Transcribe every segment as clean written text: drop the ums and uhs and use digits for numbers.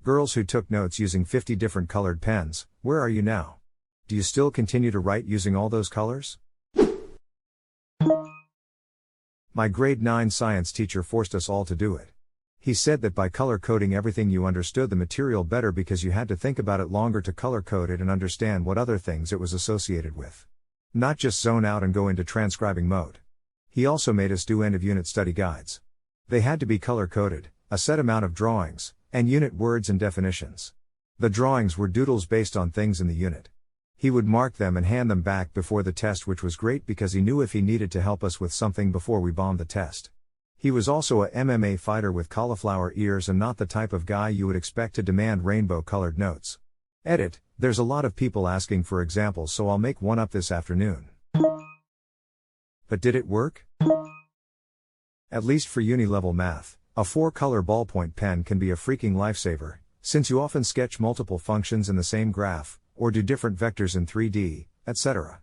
Girls who took notes using 50 different colored pens, where are you now? Do you still continue to write using all those colors? My grade 9 science teacher forced us all to do it. He said that by color coding everything you understood the material better because you had to think about it longer to color code it and understand what other things it was associated with. Not just zone out and go into transcribing mode. He also made us do end of unit study guides. They had to be color coded, a set amount of drawings, and unit words and definitions. The drawings were doodles based on things in the unit. He would mark them and hand them back before the test, which was great because he knew if he needed to help us with something before we bombed the test. He was also a MMA fighter with cauliflower ears and not the type of guy you would expect to demand rainbow-colored notes. Edit, there's a lot of people asking for examples, so I'll make one up this afternoon. But did it work? At least for uni-level math, a 4-color ballpoint pen can be a freaking lifesaver, since you often sketch multiple functions in the same graph, or do different vectors in 3D, etc.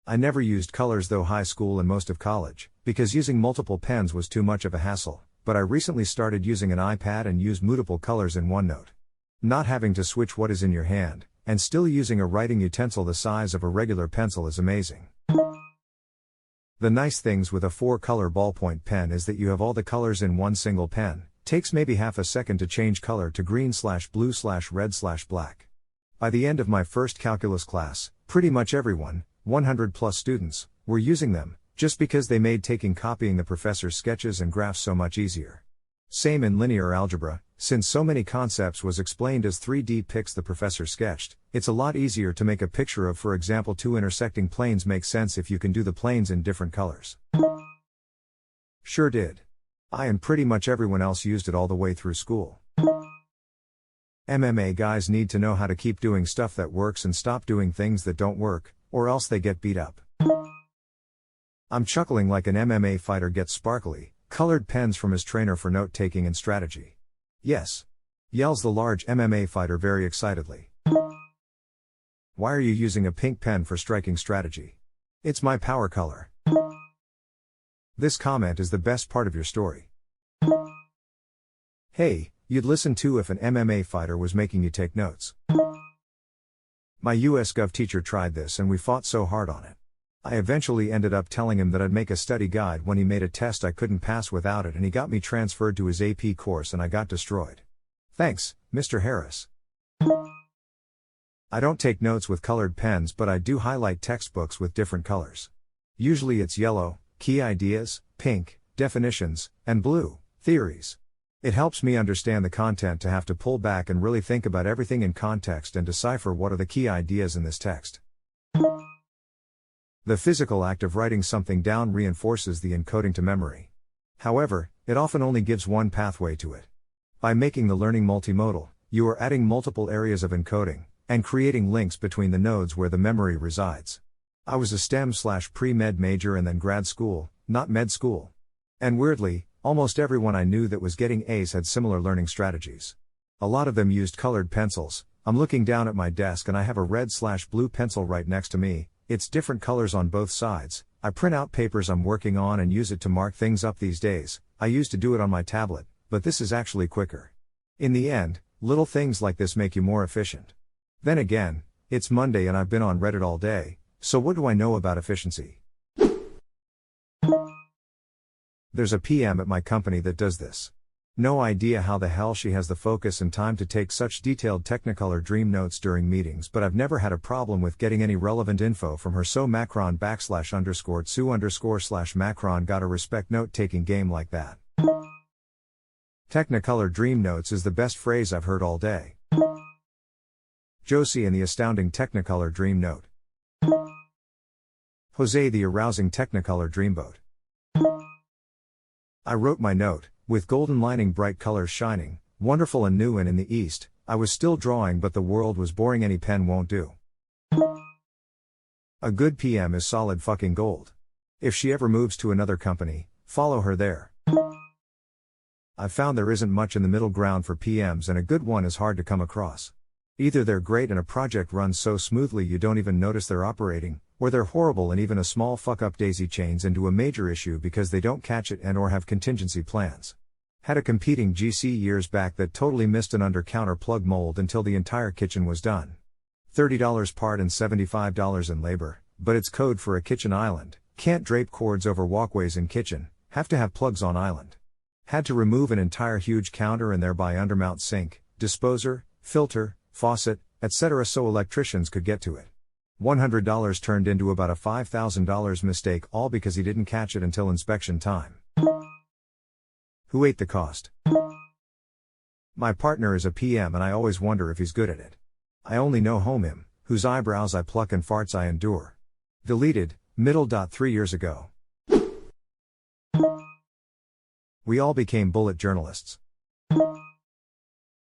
I never used colors though high school and most of college, because using multiple pens was too much of a hassle, but I recently started using an iPad and use multiple colors in OneNote. Not having to switch what is in your hand, and still using a writing utensil the size of a regular pencil is amazing. The nice things with a 4-color ballpoint pen is that you have all the colors in one single pen, takes maybe half a second to change color to green/blue/red/black. By the end of my first calculus class, pretty much everyone, 100 plus students, were using them, just because they made copying the professor's sketches and graphs so much easier. Same in linear algebra, since so many concepts was explained as 3D pics the professor sketched, it's a lot easier to make a picture of, for example, two intersecting planes makes sense if you can do the planes in different colors. Sure did. I and pretty much everyone else used it all the way through school. MMA guys need to know how to keep doing stuff that works and stop doing things that don't work, or else they get beat up. I'm chuckling like an MMA fighter gets sparkly, colored pens from his trainer for note-taking and strategy. Yes. Yells the large MMA fighter very excitedly. Why are you using a pink pen for striking strategy? It's my power color. This comment is the best part of your story. Hey, you'd listen to if an MMA fighter was making you take notes. My US Gov teacher tried this and we fought so hard on it. I eventually ended up telling him that I'd make a study guide when he made a test I couldn't pass without it, and he got me transferred to his AP course and I got destroyed. Thanks, Mr. Harris. I don't take notes with colored pens, but I do highlight textbooks with different colors. Usually it's yellow, key ideas, pink, definitions, and blue, theories. It helps me understand the content to have to pull back and really think about everything in context and decipher what are the key ideas in this text. The physical act of writing something down reinforces the encoding to memory. However, it often only gives one pathway to it. By making the learning multimodal, you are adding multiple areas of encoding, and creating links between the nodes where the memory resides. I was a STEM/pre-med major and then grad school, not med school. And weirdly, almost everyone I knew that was getting A's had similar learning strategies. A lot of them used colored pencils. I'm looking down at my desk and I have a red/blue pencil right next to me. It's different colors on both sides. I print out papers I'm working on and use it to mark things up these days. I used to do it on my tablet, but this is actually quicker. In the end, little things like this make you more efficient. Then again, it's Monday and I've been on Reddit all day, so what do I know about efficiency? There's a PM at my company that does this. No idea how the hell she has the focus and time to take such detailed Technicolor dream notes during meetings, but I've never had a problem with getting any relevant info from her. So Macron /_Sue_/Macron gotta respect note-taking game like that. Technicolor dream notes is the best phrase I've heard all day. Josie and the astounding Technicolor dream note. Jose the arousing Technicolor dreamboat. I wrote my note, with golden lining bright colors shining, wonderful and new, and in the east, I was still drawing but the world was boring, any pen won't do. A good PM is solid fucking gold. If she ever moves to another company, follow her there. I've found there isn't much in the middle ground for PMs, and a good one is hard to come across. Either they're great and a project runs so smoothly you don't even notice they're operating, or they're horrible and even a small fuck up daisy chains into a major issue because they don't catch it and or have contingency plans. Had a competing GC years back that totally missed an under-counter plug mold until the entire kitchen was done. $30 part and $75 in labor, but it's code for a kitchen island. Can't drape cords over walkways in kitchen, have to have plugs on island. Had to remove an entire huge counter and thereby undermount sink, disposer, filter, faucet, etc. so electricians could get to it. $100 turned into about a $5,000 mistake, all because he didn't catch it until inspection time. Who ate the cost? My partner is a PM and I always wonder if he's good at it. I only know him, whose eyebrows I pluck and farts I endure. Deleted, middle. 3 years ago. We all became bullet journalists.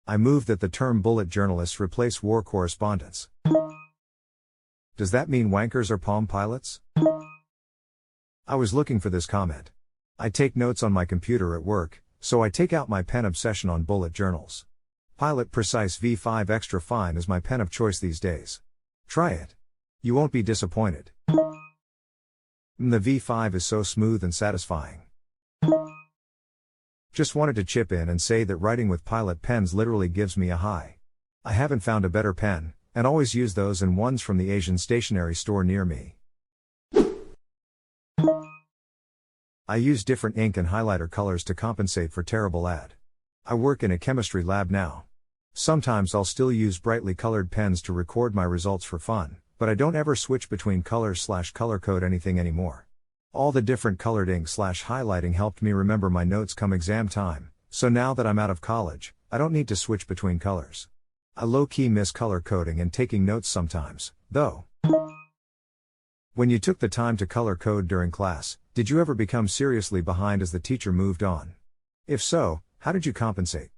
I moved that the term bullet journalists replace war correspondents. Does that mean wankers are Palm Pilots? I was looking for this comment. I take notes on my computer at work, so I take out my pen obsession on bullet journals. Pilot Precise V5 Extra Fine is my pen of choice these days. Try it. You won't be disappointed. The V5 is so smooth and satisfying. Just wanted to chip in and say that writing with Pilot pens literally gives me a high. I haven't found a better pen, and always use those and ones from the Asian stationery store near me. I use different ink and highlighter colors to compensate for terrible ad. I work in a chemistry lab now. Sometimes I'll still use brightly colored pens to record my results for fun, but I don't ever switch between colors/color code anything anymore. All the different colored ink/highlighting helped me remember my notes come exam time, so now that I'm out of college, I don't need to switch between colors. I low-key miss color coding and taking notes sometimes, though. When you took the time to color code during class, did you ever become seriously behind as the teacher moved on? If so, how did you compensate?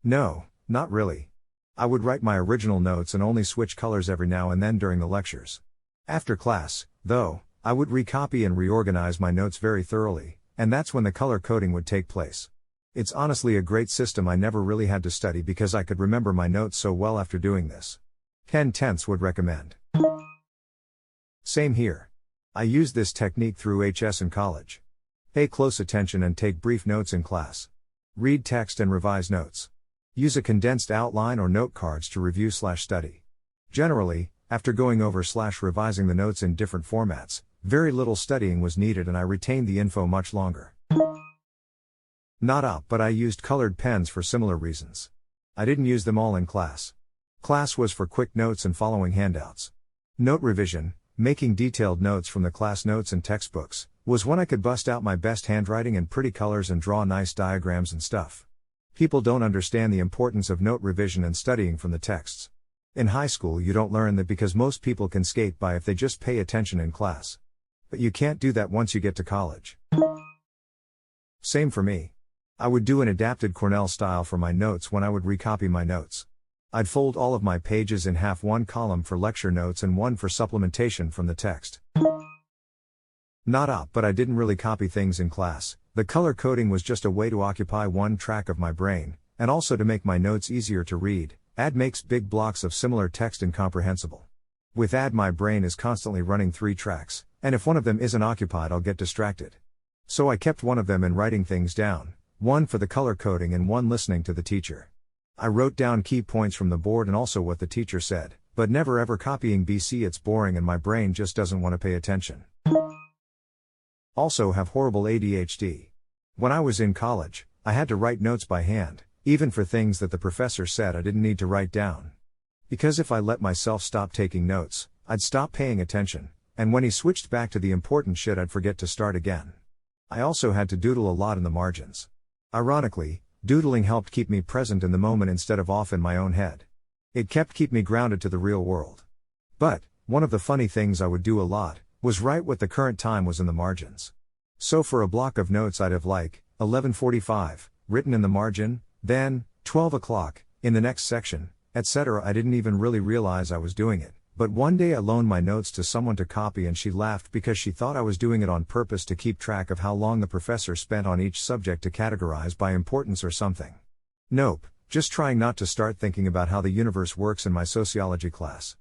No, not really. I would write my original notes and only switch colors every now and then during the lectures. After class, though, I would recopy and reorganize my notes very thoroughly, and that's when the color coding would take place. It's honestly a great system. I never really had to study because I could remember my notes so well after doing this. 10/10 would recommend. Same here. I used this technique through HS in college. Pay close attention and take brief notes in class. Read text and revise notes. Use a condensed outline or note cards to review/study. Generally, after going over/revising the notes in different formats, very little studying was needed and I retained the info much longer. Not up, but I used colored pens for similar reasons. I didn't use them all in class. Class was for quick notes and following handouts. Note revision, making detailed notes from the class notes and textbooks, was when I could bust out my best handwriting and pretty colors and draw nice diagrams and stuff. People don't understand the importance of note revision and studying from the texts. In high school you don't learn that because most people can skate by if they just pay attention in class. But you can't do that once you get to college. Same for me. I would do an adapted Cornell style for my notes when I would recopy my notes. I'd fold all of my pages in half, one column for lecture notes and one for supplementation from the text. Not up, but I didn't really copy things in class. The color coding was just a way to occupy one track of my brain, and also to make my notes easier to read. Add makes big blocks of similar text incomprehensible. With add my brain is constantly running 3 tracks, and if one of them isn't occupied I'll get distracted. So I kept one of them in writing things down, one for the color coding and one listening to the teacher. I wrote down key points from the board and also what the teacher said, but never ever copying BC. It's boring and my brain just doesn't want to pay attention. Also have horrible ADHD. When I was in college, I had to write notes by hand, even for things that the professor said I didn't need to write down. Because if I let myself stop taking notes, I'd stop paying attention, and when he switched back to the important shit I'd forget to start again. I also had to doodle a lot in the margins. Ironically, doodling helped keep me present in the moment instead of off in my own head. It kept me grounded to the real world. But, one of the funny things I would do a lot, was write what the current time was in the margins. So for a block of notes I'd have 11:45, written in the margin, then, 12 o'clock, in the next section, etc. I didn't even really realize I was doing it, but one day I loaned my notes to someone to copy and she laughed because she thought I was doing it on purpose to keep track of how long the professor spent on each subject to categorize by importance or something. Nope, just trying not to start thinking about how the universe works in my sociology class.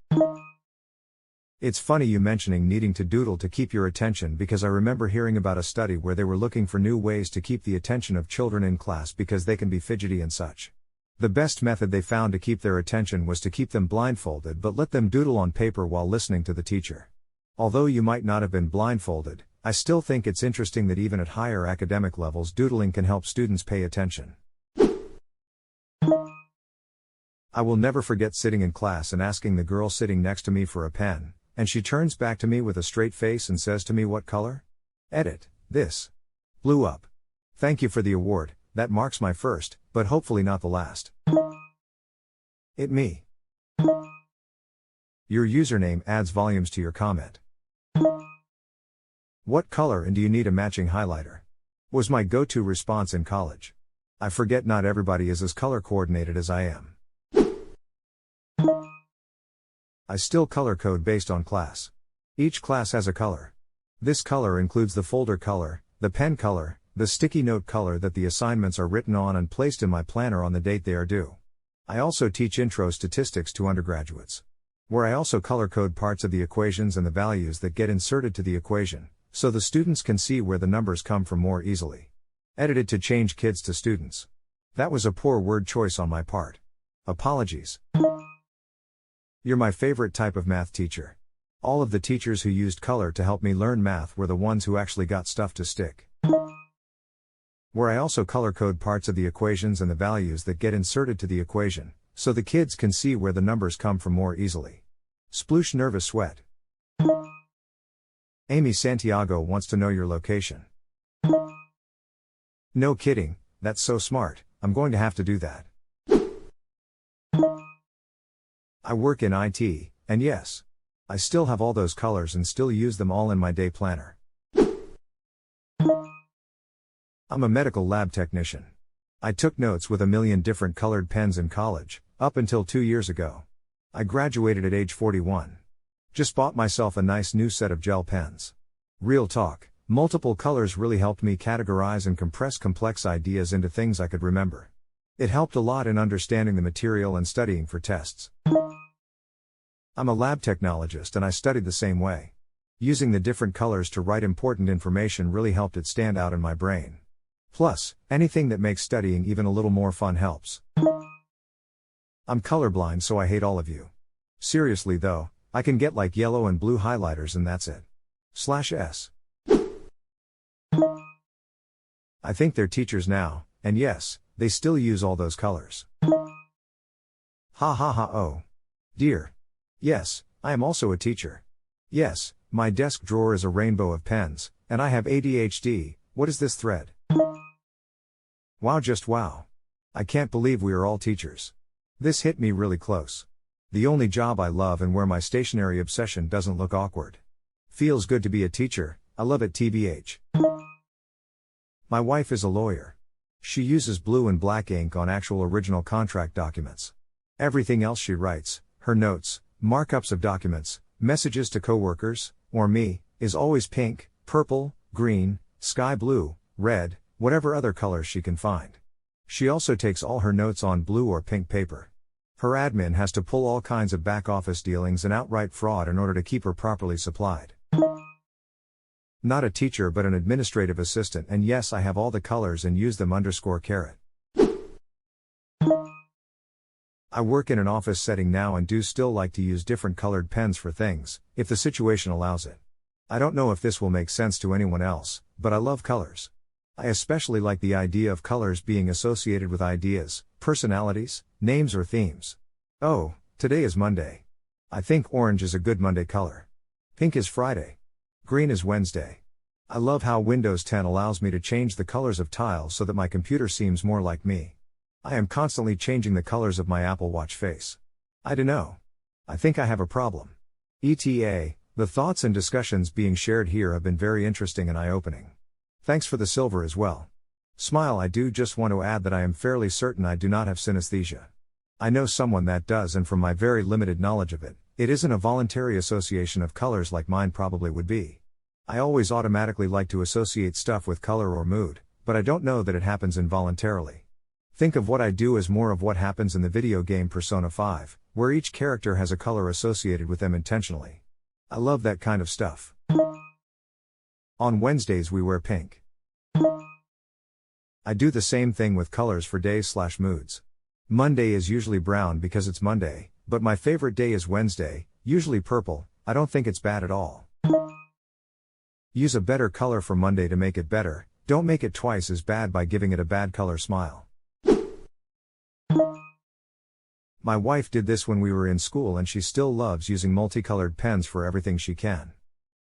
It's funny you mentioning needing to doodle to keep your attention because I remember hearing about a study where they were looking for new ways to keep the attention of children in class because they can be fidgety and such. The best method they found to keep their attention was to keep them blindfolded but let them doodle on paper while listening to the teacher. Although you might not have been blindfolded, I still think it's interesting that even at higher academic levels doodling can help students pay attention. I will never forget sitting in class and asking the girl sitting next to me for a pen, and she turns back to me with a straight face and says to me, "What color?" Edit. This blew up. Thank you for the award, that marks my first, but hopefully not the last. It me. Your username adds volumes to your comment. What color and do you need a matching highlighter? Was my go-to response in college. I forget not everybody is as color coordinated as I am. I still color code based on class. Each class has a color. This color includes the folder color, the pen color, the sticky note color that the assignments are written on and placed in my planner on the date they are due. I also teach intro statistics to undergraduates, where I also color code parts of the equations and the values that get inserted to the equation, so the students can see where the numbers come from more easily. Edited to change kids to students. That was a poor word choice on my part. Apologies. You're my favorite type of math teacher. All of the teachers who used color to help me learn math were the ones who actually got stuff to stick. Where I also color code parts of the equations and the values that get inserted to the equation, so the kids can see where the numbers come from more easily. Sploosh nervous sweat. Amy Santiago wants to know your location. No kidding, that's so smart, I'm going to have to do that. I work in IT, and yes, I still have all those colors and still use them all in my day planner. I'm a medical lab technician. I took notes with a million different colored pens in college, up until 2 years ago. I graduated at age 41. Just bought myself a nice new set of gel pens. Real talk, multiple colors really helped me categorize and compress complex ideas into things I could remember. It helped a lot in understanding the material and studying for tests. I'm a lab technologist and I studied the same way. Using the different colors to write important information really helped it stand out in my brain. Plus, anything that makes studying even a little more fun helps. I'm colorblind, so I hate all of you. Seriously though, I can get like yellow and blue highlighters and that's it. /S. I think they're teachers now, and yes, they still use all those colors. Ha ha ha oh. Dear. Yes, I am also a teacher. Yes, my desk drawer is a rainbow of pens, and I have ADHD. What is this thread? Wow, just wow. I can't believe we are all teachers. This hit me really close. The only job I love and where my stationery obsession doesn't look awkward. Feels good to be a teacher, I love it TBH. My wife is a lawyer. She uses blue and black ink on actual original contract documents. Everything else she writes, her notes, markups of documents, messages to coworkers, or me, is always pink, purple, green, sky blue, red, whatever other colors she can find. She also takes all her notes on blue or pink paper. Her admin has to pull all kinds of back office dealings and outright fraud in order to keep her properly supplied. Not a teacher but an administrative assistant, and yes, I have all the colors and use them _caret. I work in an office setting now and do still like to use different colored pens for things, if the situation allows it. I don't know if this will make sense to anyone else, but I love colors. I especially like the idea of colors being associated with ideas, personalities, names or themes. Oh, today is Monday. I think orange is a good Monday color. Pink is Friday. Green is Wednesday. I love how Windows 10 allows me to change the colors of tiles so that my computer seems more like me. I am constantly changing the colors of my Apple Watch face. I dunno. I think I have a problem. ETA, the thoughts and discussions being shared here have been very interesting and eye-opening. Thanks for the silver as well. Smile. I do just want to add that I am fairly certain I do not have synesthesia. I know someone that does, and from my very limited knowledge of it, it isn't a voluntary association of colors like mine probably would be. I always automatically like to associate stuff with color or mood, but I don't know that it happens involuntarily. Think of what I do as more of what happens in the video game Persona 5, where each character has a color associated with them intentionally. I love that kind of stuff. On Wednesdays we wear pink. I do the same thing with colors for days/moods. Monday is usually brown because it's Monday, but my favorite day is Wednesday, usually purple. I don't think it's bad at all. Use a better color for Monday to make it better, don't make it twice as bad by giving it a bad color smile. My wife did this when we were in school and she still loves using multicolored pens for everything she can.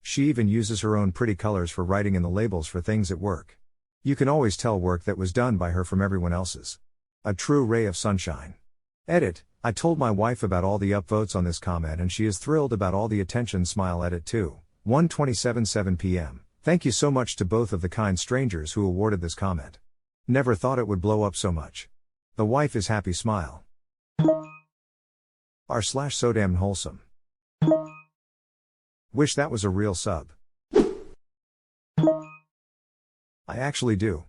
She even uses her own pretty colors for writing in the labels for things at work. You can always tell work that was done by her from everyone else's. A true ray of sunshine. Edit, I told my wife about all the upvotes on this comment and she is thrilled about all the attention. Smile. Edit 2. 1:27 p.m. Thank you so much to both of the kind strangers who awarded this comment. Never thought it would blow up so much. The wife is happy. Smile. R/so damn wholesome. Wish that was a real sub. I actually do.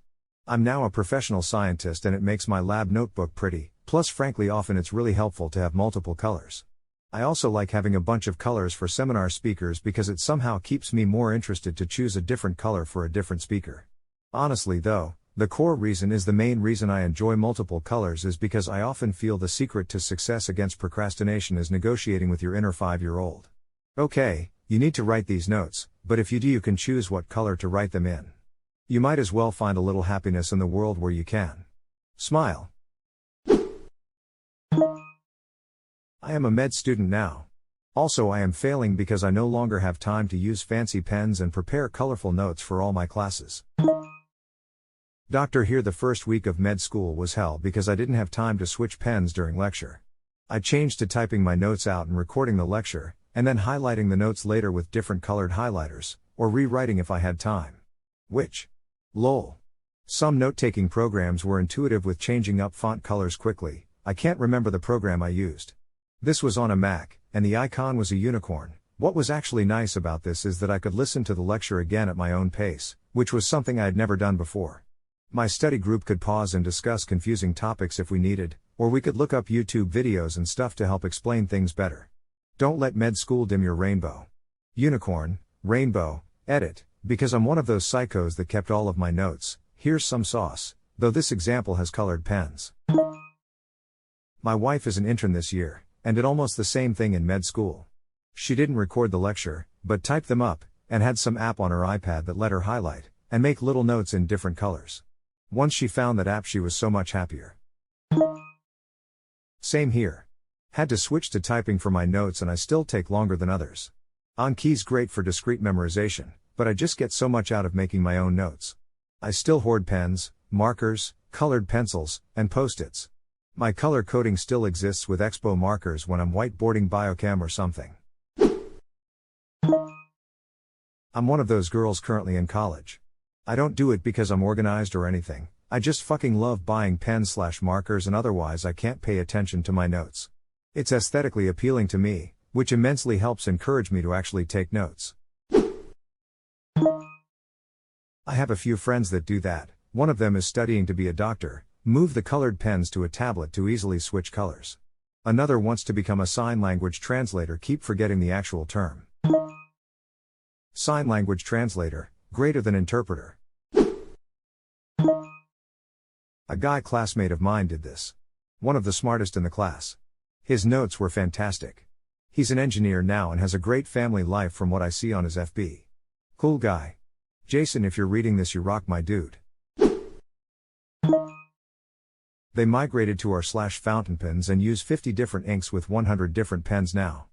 I'm now a professional scientist and it makes my lab notebook pretty, plus frankly often it's really helpful to have multiple colors. I also like having a bunch of colors for seminar speakers because it somehow keeps me more interested to choose a different color for a different speaker. Honestly though, the core reason is the main reason I enjoy multiple colors is because I often feel the secret to success against procrastination is negotiating with your inner 5-year-old. Okay, you need to write these notes, but if you do you can choose what color to write them in. You might as well find a little happiness in the world where you can. Smile. I am a med student now. Also I am failing because I no longer have time to use fancy pens and prepare colorful notes for all my classes. Doctor here, the first week of med school was hell because I didn't have time to switch pens during lecture. I changed to typing my notes out and recording the lecture, and then highlighting the notes later with different colored highlighters, or rewriting if I had time. Which? Lol. Some note-taking programs were intuitive with changing up font colors quickly. I can't remember the program I used. This was on a Mac, and the icon was a unicorn. What was actually nice about this is that I could listen to the lecture again at my own pace, which was something I had never done before. My study group could pause and discuss confusing topics if we needed, or we could look up YouTube videos and stuff to help explain things better. Don't let med school dim your rainbow. Unicorn, rainbow, edit, because I'm one of those psychos that kept all of my notes. Here's some sauce, though this example has colored pens. My wife is an intern this year, and did almost the same thing in med school. She didn't record the lecture, but typed them up, and had some app on her iPad that let her highlight, and make little notes in different colors. Once she found that app she was so much happier. Same here. Had to switch to typing for my notes and I still take longer than others. Anki's great for discrete memorization, but I just get so much out of making my own notes. I still hoard pens, markers, colored pencils, and post-its. My color coding still exists with Expo markers when I'm whiteboarding biochem or something. I'm one of those girls currently in college. I don't do it because I'm organized or anything, I just fucking love buying pens/markers and otherwise I can't pay attention to my notes. It's aesthetically appealing to me, which immensely helps encourage me to actually take notes. I have a few friends that do that. One of them is studying to be a doctor, move the colored pens to a tablet to easily switch colors. Another wants to become a sign language translator, keep forgetting the actual term. Sign language translator, greater than interpreter. A guy classmate of mine did this. One of the smartest in the class. His notes were fantastic. He's an engineer now and has a great family life from what I see on his FB. Cool guy. Jason, if you're reading this, you rock, my dude. They migrated to our /fountain pens and use 50 different inks with 100 different pens now.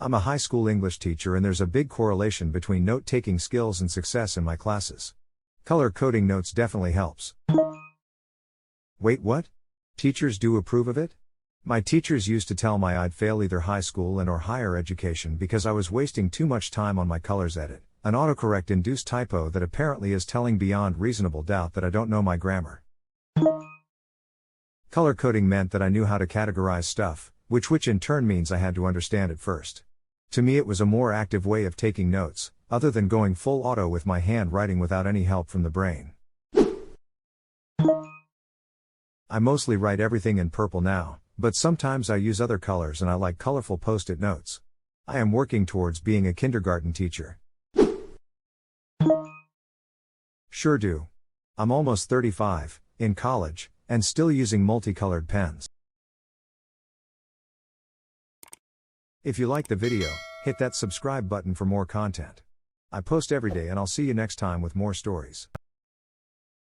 I'm a high school English teacher and there's a big correlation between note-taking skills and success in my classes. Color coding notes definitely helps. Wait, what? Teachers do approve of it? My teachers used to tell me I'd fail either high school and or higher education because I was wasting too much time on my colors edit, an autocorrect-induced typo that apparently is telling beyond reasonable doubt that I don't know my grammar. Color coding meant that I knew how to categorize stuff, which in turn means I had to understand it first. To me it was a more active way of taking notes, other than going full auto with my handwriting without any help from the brain. I mostly write everything in purple now, But sometimes I use other colors and I like colorful post-it notes. I am working towards being a kindergarten teacher. Sure do. I'm almost 35, in college, and still using multicolored pens. If you liked the video, hit that subscribe button for more content. I post every day and I'll see you next time with more stories.